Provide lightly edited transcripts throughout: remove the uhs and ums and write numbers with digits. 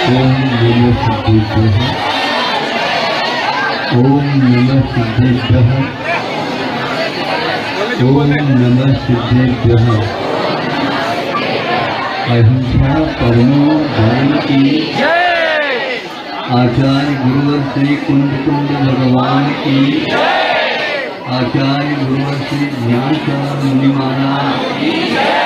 ओम नमः सिद्धेभ्यः। ओम नमः सिद्धेभ्यः। अहिंसा परमो धर्म की जय। आचार्य गुरुवर श्री कुंड भगवान की जय। आचार्य गुरुवर श्री ज्ञानचंद मुनि महाराज की जय।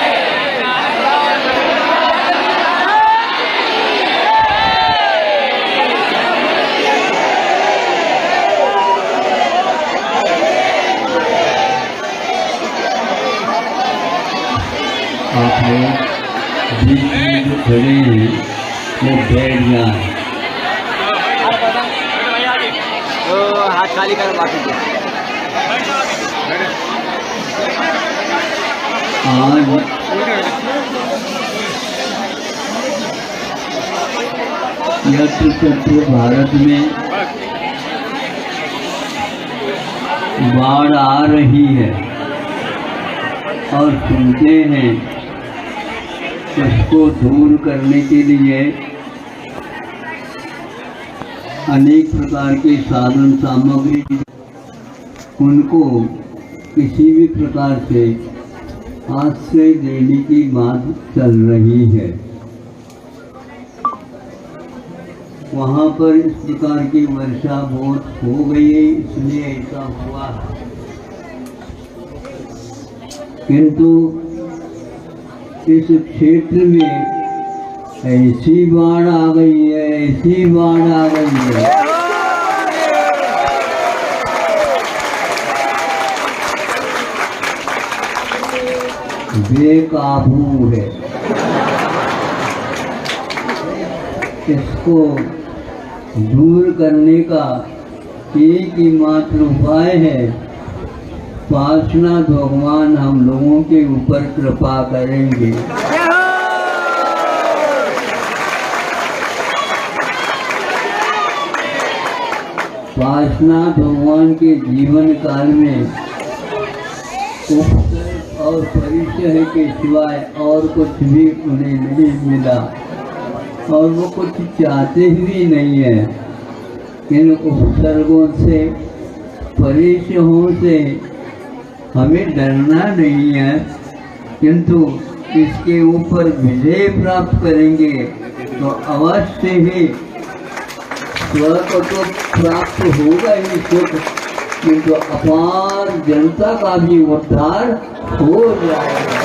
आप लोग बीच में जो खड़े हैं वो बैठ जाए। हाथ खाली कर बाकी आज यत्र भारत में बाढ़ आ रही है और सुनते हैं उसको दूर करने के लिए अनेक प्रकार के साधन सामग्री उनको किसी भी प्रकार से आश्रय देने की बात चल रही है। वहाँ पर इस प्रकार की वर्षा बहुत हो गई है, इसलिए ऐसा हुआ है। किंतु इस क्षेत्र में ऐसी बाढ़ आ गई है, ऐसी बाढ़ आ गई है बेकाबू है। इसको दूर करने का एक ही मात्र उपाय है, पार्श्वनाथ भगवान हम लोगों के ऊपर कृपा करेंगे। पार्श्वनाथ भगवान के जीवन काल में उपसर्ग और परिचय के सिवाय और कुछ भी उन्हें नहीं मिला और वो कुछ चाहते भी नहीं है। इन उपसर्गों से परिचयों से हमें डरना नहीं है, किंतु इसके ऊपर विजय प्राप्त करेंगे तो अवश्य ही स्वर्ग तो प्राप्त होगा ही सुख, किंतु अपार जनता का भी उद्धार हो जाएगा।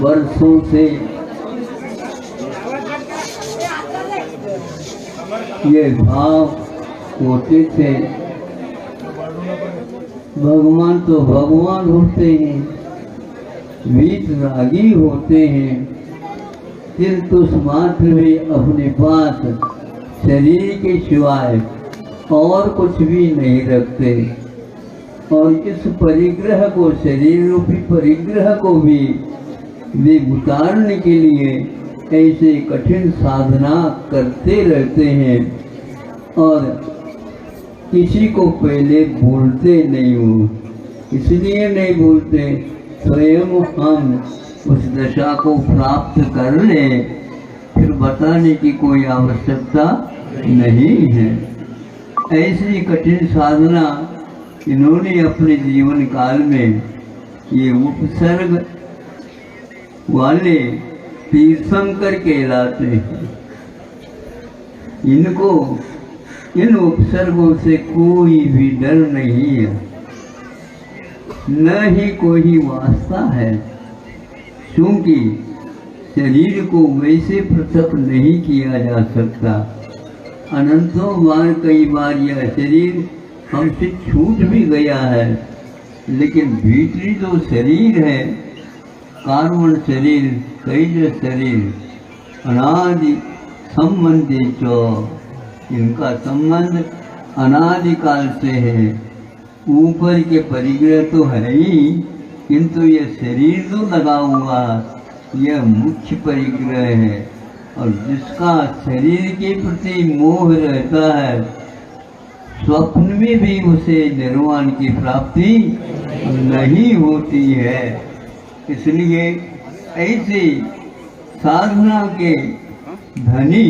वर्षों से ये भाव होते थे, भगवान तो भगवान होते हैं, वीतरागी होते हैं, किंतु मात्र भी अपने पास शरीर के सिवाय और कुछ भी नहीं रखते। और इस परिग्रह को, शरीर रूपी परिग्रह को भी वे उतारने के लिए ऐसे कठिन साधना करते रहते हैं और किसी को पहले बोलते नहीं हो। इसलिए नहीं बोलते, स्वयं हम उस दशा को प्राप्त कर ले, फिर बताने की कोई आवश्यकता नहीं है। ऐसी कठिन साधना इन्होंने अपने जीवन काल में ये उपसर्ग वाले तीर्थंकर कहलाते हैं। इनको इन उपसर्गों से कोई भी डर नहीं है, न ही कोई वास्ता है, क्योंकि शरीर को वैसे पृथक नहीं किया जा सकता। अनंतों बार कई बार यह शरीर हमसे छूट भी गया है, लेकिन भीतरी जो शरीर है, कार्बन शरीर, तेज शरीर, अनादि संबंधी जो इनका संबंध अनादिकाल से है। ऊपर के परिग्रह तो है ही, किंतु ये शरीर जो लगा हुआ यह मुख्य परिग्रह है, और जिसका शरीर के प्रति मोह रहता है, स्वप्न में भी उसे निर्वाण की प्राप्ति नहीं होती है। इसलिए ऐसी साधना के धनी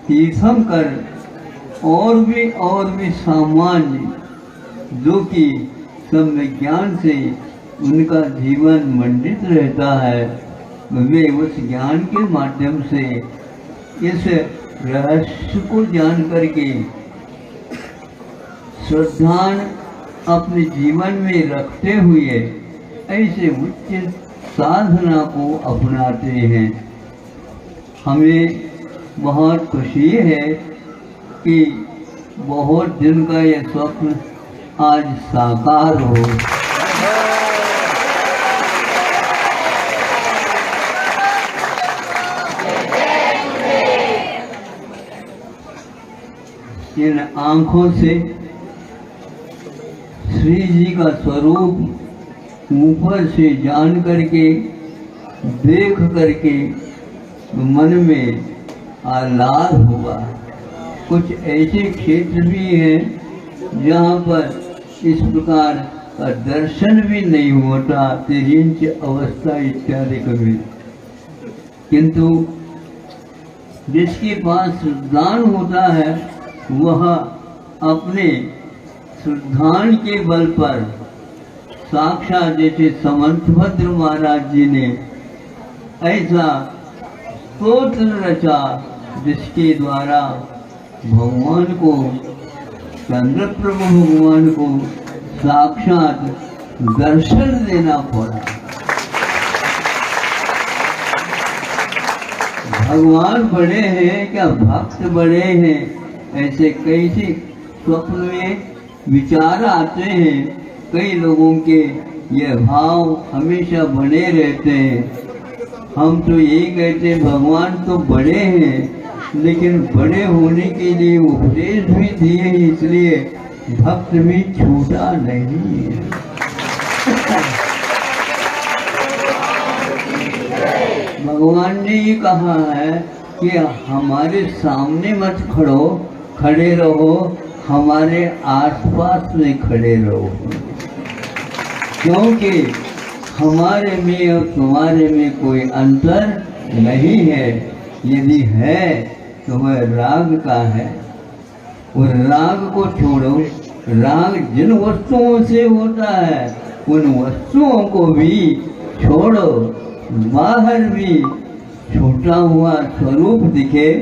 तीर्थंकर और भी सामान्य जो कि सम्य ज्ञान से उनका जीवन मंडित रहता है, वे उस ज्ञान के माध्यम से इस रहस्य को जान करके श्रद्धान अपने जीवन में रखते हुए ऐसे उच्च साधना को अपनाते हैं। हमें बहुत खुशी है कि बहुत दिन का यह स्वप्न आज साकार हो। इन आँखों से श्री जी का स्वरूप ऊपर से जान करके देख करके मन में आह्लाद हुआ। कुछ ऐसे क्षेत्र भी हैं जहाँ पर इस प्रकार का दर्शन भी नहीं होता, तिरिंच अवस्था इत्यादि कभी, किंतु जिसके पास श्रद्धान होता है वह अपने श्रद्धान के बल पर साक्षात जैसे समंतभद्र महाराज जी ने ऐसा स्तोत्र रचा जिसके द्वारा भगवान को, चंद्रप्रभु भगवान को साक्षात दर्शन देना पड़ा। भगवान बड़े हैं क्या भक्त बड़े हैं, ऐसे कई से स्वप्न में विचार आते हैं। कई लोगों के यह भाव हमेशा बने रहते हैं। हम तो यही कहते हैं भगवान तो बड़े हैं, लेकिन बड़े होने के लिए उपदेश भी दिए हैं, इसलिए भक्त भी छूटा नहीं है। भगवान ने ये कहा है कि हमारे सामने मत खड़े रहो, हमारे आसपास में खड़े रहो, क्योंकि हमारे में और तुम्हारे में कोई अंतर नहीं है। यदि है तो वह राग का है, और राग को छोड़ो। राग जिन वस्तुओं से होता है उन वस्तुओं को भी छोड़ो। बाहर भी छूटा हुआ स्वरूप दिखे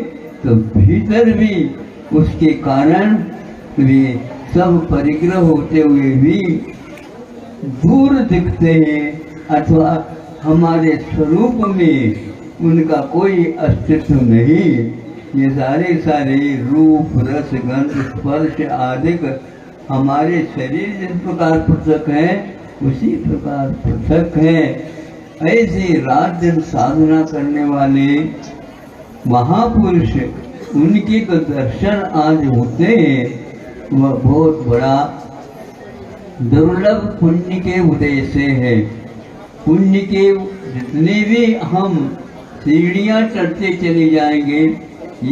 तो भीतर भी उसके कारण वे सब परिग्रह होते हुए भी दूर दिखते हैं, अथवा हमारे स्वरूप में उनका कोई अस्तित्व नहीं। ये सारे रूप, रस, गंध, स्पर्श आदि हमारे शरीर जिस प्रकार पृथक है उसी प्रकार पृथक है। ऐसी रात दिन साधना करने वाले महापुरुष, उनके तो दर्शन आज होते हैं, वह बहुत बड़ा दुर्लभ पुण्य के उदय से है। पुण्य के जितने भी हम सीढ़ियां चढ़ते चले जाएंगे,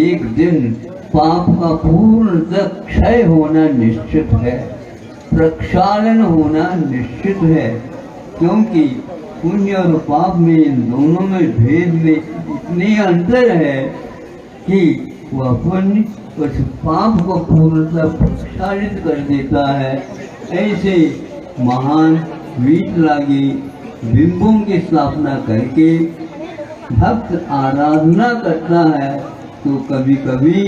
एक दिन पाप का पूर्णतः क्षय होना निश्चित है, प्रक्षालन होना निश्चित है। क्योंकि पुण्य और पाप में, इन दोनों में भेद में इतने अंतर है कि वह पुण्य उस पाप को पूर्णतः प्रक्षालित कर देता है। ऐसे महान वीतरागी बिंबों की स्थापना करके भक्त आराधना करता है, तो कभी कभी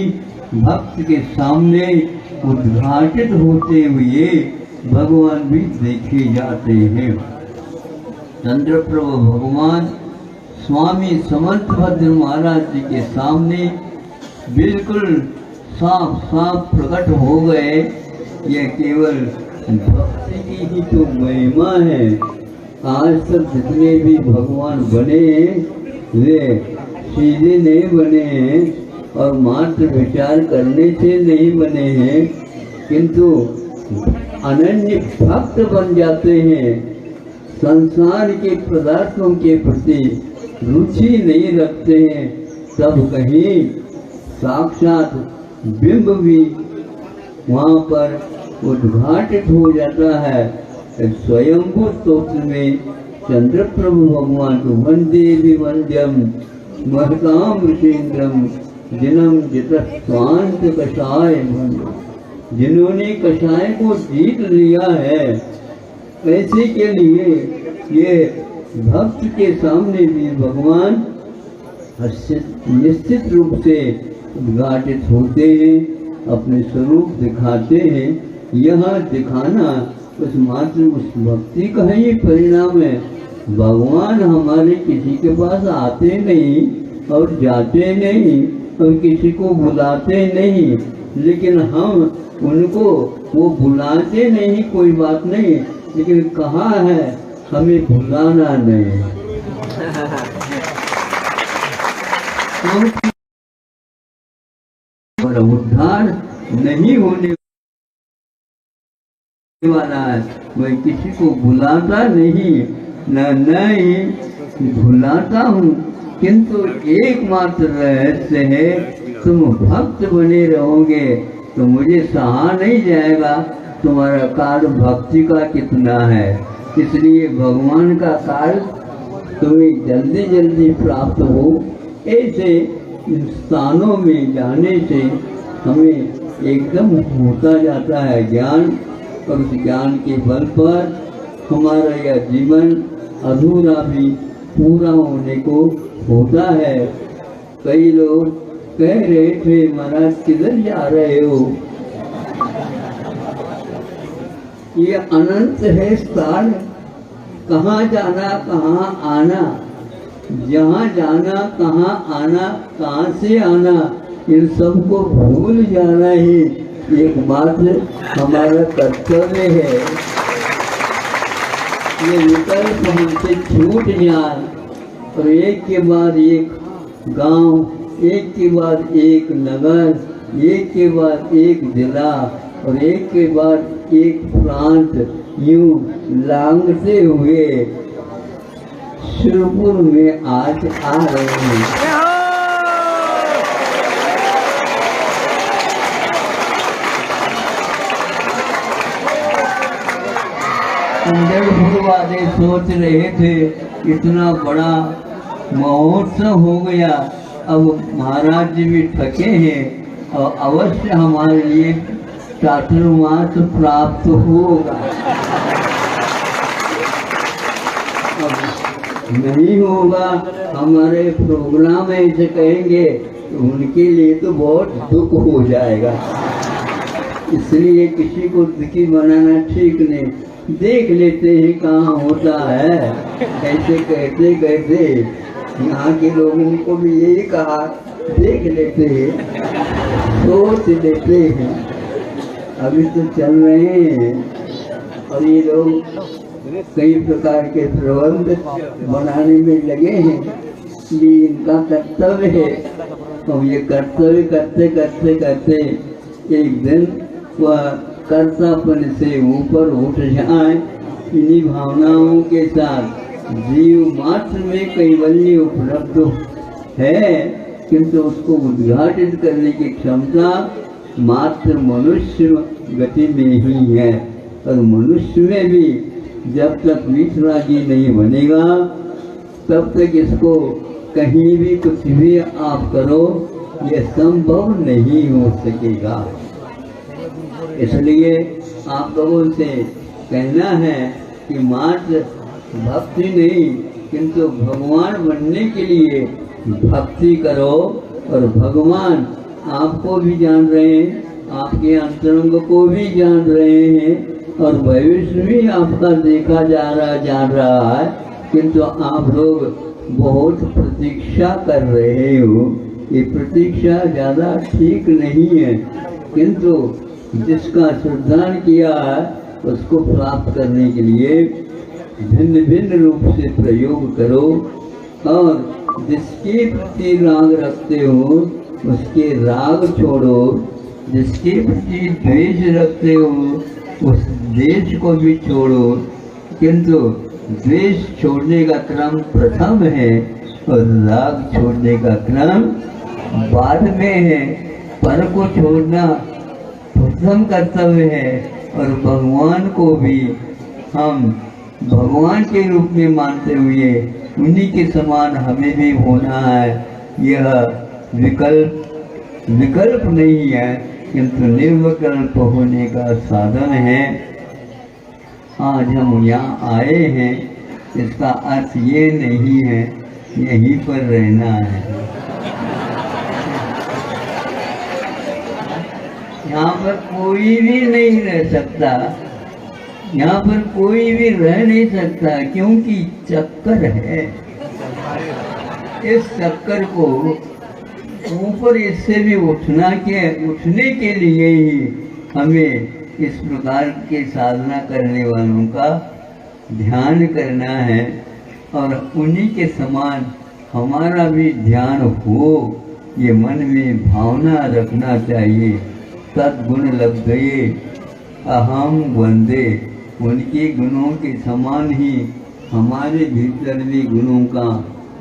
भक्त के सामने उद्घाटित होते हुए भगवान भी देखे जाते हैं। चंद्रप्रभु भगवान स्वामी समंतभद्र महाराज जी के सामने बिल्कुल साफ साफ प्रकट हो गए। यह केवल भक्ति की ही तो महिमा है। आज तक जितने भी भगवान बने वे सीधे नहीं बने हैं और मात्र विचार करने से नहीं बने हैं, किंतु अनन्य भक्त बन जाते हैं। संसार के पदार्थों के प्रति रुचि नहीं रखते हैं, तब कहीं साक्षात बिंब भी वहाँ पर उद्घाटित हो जाता है। स्वयंभू स्तोत्र में चंद्र प्रभु भगवान को वंदे विवंद्यम महताम ऋषेन्द्रम जिनम जित स्वांत कषाय भंग। जिन्होंने कषाय को जीत लिया है, ऐसे के लिए ये भक्त के सामने भी भगवान निश्चित रूप से उद्घाटित होते हैं, अपने स्वरूप दिखाते हैं। यह दिखाना उस मात्र उस भक्ति का ही परिणाम है। भगवान हमारे किसी के पास आते नहीं और जाते नहीं और किसी को बुलाते नहीं, लेकिन हम उनको वो बुलाते नहीं, कोई बात नहीं, लेकिन कहा है हमें बुलाना नहीं। और उद्धार नहीं होने वाला है, मैं किसी को बुलाता नहीं, नहीं भुलाता हूँ, किंतु एकमात्र रहस्य है, तुम भक्त बने रहोगे तो मुझे सहा नहीं जाएगा तुम्हारा कार्य भक्ति का कितना है। इसलिए भगवान का कार्य तुम्हें जल्दी जल्दी प्राप्त हो। ऐसे स्थानों में जाने से हमें एकदम होता जाता है ज्ञान, और उस ज्ञान के बल पर हमारा यह जीवन अधूरा भी पूरा होने को होता है। कई लोग कह रहे थे महाराज किधर जा रहे हो, ये अनंत है स्थान, कहाँ जाना कहाँ आना, जहाँ जाना कहाँ आना, कहाँ से आना, इन सबको भूल जाना ही एकमात्र हमारा कर्तव्य है। ये विकल्प हमसे छूट जाए और एक के बाद एक गांव, एक के बाद एक नगर, एक के बाद एक जिला और एक के बाद एक प्रांत यूं लांघते हुए शिरपुर में आज आ रहे हैं। पंढरपुर वाले सोच रहे थे इतना बड़ा महोत्सव हो गया, अब महाराज जी भी थके हैं और अवश्य हमारे लिए चातुर्मास प्राप्त होगा। नहीं होगा, हमारे प्रोग्राम ऐसे कहेंगे तो उनके लिए तो बहुत दुख हो जाएगा। इसलिए किसी को दुखी बनाना ठीक नहीं। देख लेते हैं कहाँ होता है, ऐसे कहते कहते यहाँ के लोगों को भी यही कहा, देख लेते हैं, सोच लेते हैं। अभी तो चल रहे हैं और ये लोग कई प्रकार के प्रबंध बनाने में लगे हैं, ये इनका कर्तव्य है। और ये कर्तव्य करते करते करते एक दिन वह कर्तापन से ऊपर उठ जाए। इन्हीं भावनाओं के साथ जीव मात्र में कैवल्य उपलब्ध है, किंतु उसको उद्घाटित करने की क्षमता मात्र मनुष्य गति में ही है। और मनुष्य में भी जब तक वितरागी नहीं बनेगा तब तक इसको कहीं भी कुछ भी आप करो, यह संभव नहीं हो सकेगा। इसलिए आप लोगों से कहना है कि मात्र भक्ति नहीं किंतु भगवान बनने के लिए भक्ति करो। और भगवान आपको भी जान रहे हैं, आपके अंतरंग को भी जान रहे हैं और भविष्य भी आपका देखा जान रहा है, किंतु आप लोग बहुत प्रतीक्षा कर रहे हो। ये प्रतीक्षा ज़्यादा ठीक नहीं है, किंतु जिसका श्रद्धान किया है उसको प्राप्त करने के लिए भिन्न भिन्न रूप से प्रयोग करो। और जिसके प्रति राग रखते हो उसके राग छोड़ो, जिसके प्रति द्वेष रखते हो उस द्वेष को भी छोड़ो। किंतु द्वेष छोड़ने का क्रम प्रथम है और राग छोड़ने का क्रम बाद में है। पर को छोड़ना प्रथम कर्तव्य है और भगवान को भी हम भगवान के रूप में मानते हुए उन्हीं के समान हमें भी होना है। यह विकल्प नहीं है, किंतु निर्विकल्प होने का साधन है। आज हम यहाँ आए हैं, इसका अर्थ ये नहीं है यहीं पर रहना है। यहाँ पर कोई भी नहीं रह सकता, यहाँ पर कोई भी रह नहीं सकता, क्योंकि चक्कर है। इस चक्कर को ऊपर इससे भी उठने के लिए ही हमें इस प्रकार के साधना करने वालों का ध्यान करना है और उन्हीं के समान हमारा भी ध्यान हो, ये मन में भावना रखना चाहिए। सद्गुण लग गए अहम वंदे, उनके गुणों के समान ही हमारे भीतर भी गुणों का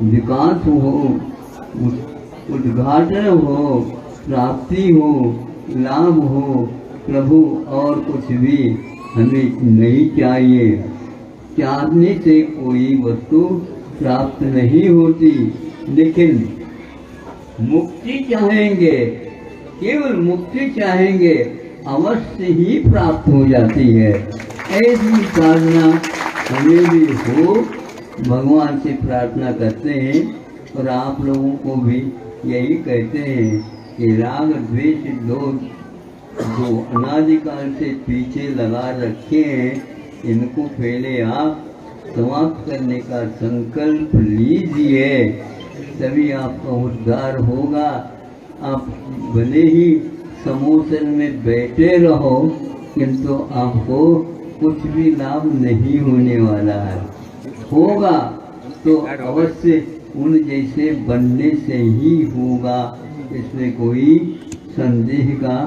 विकास हो, उद्घाटन हो, प्राप्ति हो, लाभ हो। प्रभु और कुछ भी हमें नहीं चाहिए। चाहने से कोई वस्तु प्राप्त नहीं होती, लेकिन मुक्ति चाहेंगे, केवल मुक्ति चाहेंगे, अवश्य ही प्राप्त हो जाती है। ऐसी साधना हमें भी हो, भगवान से प्रार्थना करते हैं और आप लोगों को भी यही कहते हैं कि राग द्वेष दोष जो अनादिकाल से पीछे लगा रखे हैं, इनको पहले आप समाप्त करने का संकल्प लीजिए, तभी आपका उद्धार होगा। आप भले ही समोसन में बैठे रहो, किंतु आपको कुछ भी लाभ नहीं होने वाला है। होगा तो अवश्य उन जैसे बनने से ही होगा, इसमें कोई संदेह का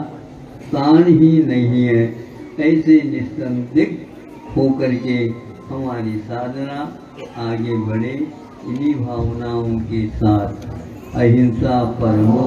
स्थान ही नहीं है। ऐसे निसंदिग्ध होकर के हमारी साधना आगे बढ़े, इन्हीं भावनाओं के साथ। अहिंसा परमो